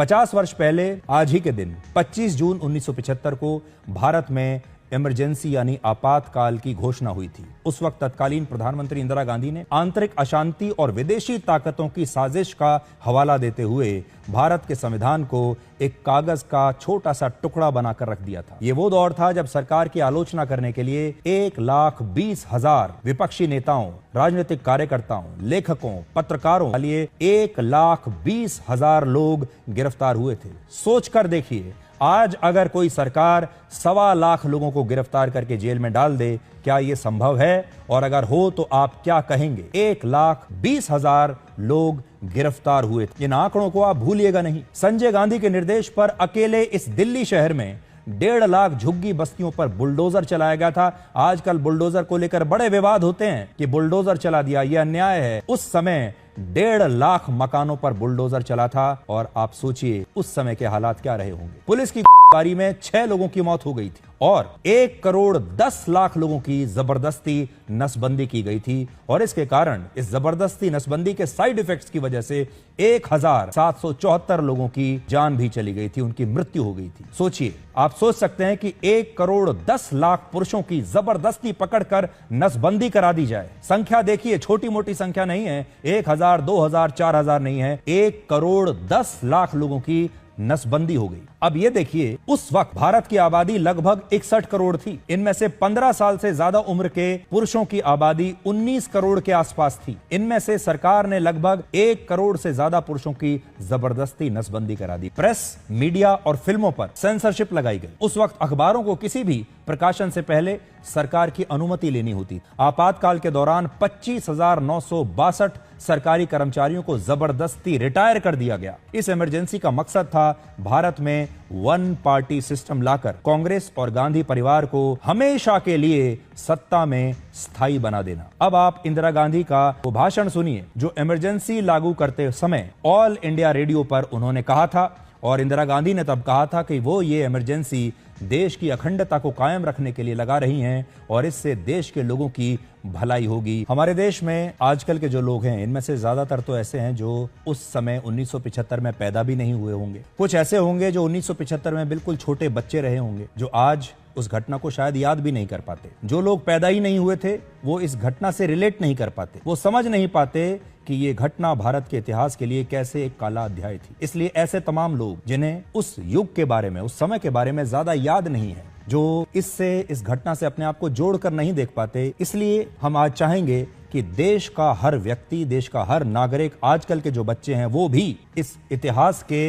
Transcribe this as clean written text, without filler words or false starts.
50 वर्ष पहले आज ही के दिन 25 जून 1975 को भारत में इमरजेंसी यानी आपातकाल की घोषणा हुई थी। उस वक्त तत्कालीन प्रधानमंत्री इंदिरा गांधी ने आंतरिक अशांति और विदेशी ताकतों की साजिश का हवाला देते हुए भारत के संविधान को एक कागज का छोटा सा टुकड़ा बनाकर रख दिया था। ये वो दौर था जब सरकार की आलोचना करने के लिए 1,20,000 विपक्षी नेताओं, राजनीतिक कार्यकर्ताओं, लेखकों, पत्रकारों के लिए 1,20,000 लोग गिरफ्तार हुए थे। सोचकर देखिए, आज अगर कोई सरकार 1.25 लाख लोगों को गिरफ्तार करके जेल में डाल दे, क्या यह संभव है? और अगर हो तो आप क्या कहेंगे? 1,20,000 लोग गिरफ्तार हुए थे। इन आंकड़ों को आप भूलिएगा नहीं। संजय गांधी के निर्देश पर अकेले इस दिल्ली शहर में 1.5 लाख झुग्गी बस्तियों पर बुलडोजर चलाया गया था। आजकल बुलडोजर को लेकर बड़े विवाद होते हैं कि बुलडोजर चला दिया, यह अन्याय है। उस समय 1.5 लाख मकानों पर बुलडोजर चला था और आप सोचिए उस समय के हालात क्या रहे होंगे। पुलिस की गिरफ्तारी में 6 लोगों की मौत हो गई थी और 1,10,00,000 लोगों की जबरदस्ती नसबंदी की गई थी। और इसके कारण, इस जबरदस्ती नसबंदी के साइड इफेक्ट्स की वजह से 1,774 लोगों की जान भी चली गई थी, उनकी मृत्यु हो गई थी। सोचिए, आप सोच सकते हैं कि 1,10,00,000 पुरुषों की जबरदस्ती पकड़कर नसबंदी करा दी जाए। संख्या देखिए, छोटी मोटी संख्या नहीं है। 1,000, 2,000, 4,000 नहीं है, 1,10,00,000 लोगों की नसबंदी हो गई। अब ये देखिए, उस वक्त भारत की आबादी लगभग 61 करोड़ थी। इनमें से 15 साल से ज्यादा उम्र के पुरुषों की आबादी 19 करोड़ के आसपास थी। इनमें से सरकार ने लगभग 1 करोड़ से ज्यादा पुरुषों की जबरदस्ती नसबंदी करा दी। प्रेस, मीडिया और फिल्मों पर सेंसरशिप लगाई गई। उस वक्त अखबारों को किसी भी प्रकाशन से पहले सरकार की अनुमति लेनी होती। आपातकाल के दौरान 25,962 सरकारी कर्मचारियों को जबरदस्ती रिटायर कर दिया गया। इस इमरजेंसी का मकसद था भारत में वन पार्टी सिस्टम लाकर कांग्रेस और गांधी परिवार को हमेशा के लिए सत्ता में स्थायी बना देना। अब आप इंदिरा गांधी का वो भाषण सुनिए जो इमरजेंसी लागू करते समय ऑल इंडिया रेडियो पर उन्होंने कहा था। और इंदिरा गांधी ने तब कहा था कि वो ये इमरजेंसी देश की अखंडता को कायम रखने के लिए लगा रही हैं और इससे देश के लोगों की भलाई होगी। हमारे देश में आजकल के जो लोग हैं, इनमें से ज्यादातर तो ऐसे हैं जो उस समय 1975 में पैदा भी नहीं हुए होंगे। कुछ ऐसे होंगे जो 1975 में बिल्कुल छोटे बच्चे रहे होंगे, जो आज उस घटना को शायद याद भी नहीं कर पाते। जो लोग पैदा ही नहीं हुए थे, वो इस घटना से रिलेट नहीं कर पाते। वो समझ नहीं पाते कि ये घटना भारत के इतिहास के लिए कैसे एक काला अध्याय थी। इसलिए ऐसे तमाम लोग जिन्हें उस युग के बारे में, उस समय के बारे में ज्यादा याद नहीं है, जो इस घटना से अपने आप को जोड़कर नहीं देख पाते, इसलिए हम आज चाहेंगे कि देश का हर व्यक्ति, देश का हर नागरिक, आजकल के जो बच्चे हैं, वो भी इस इतिहास के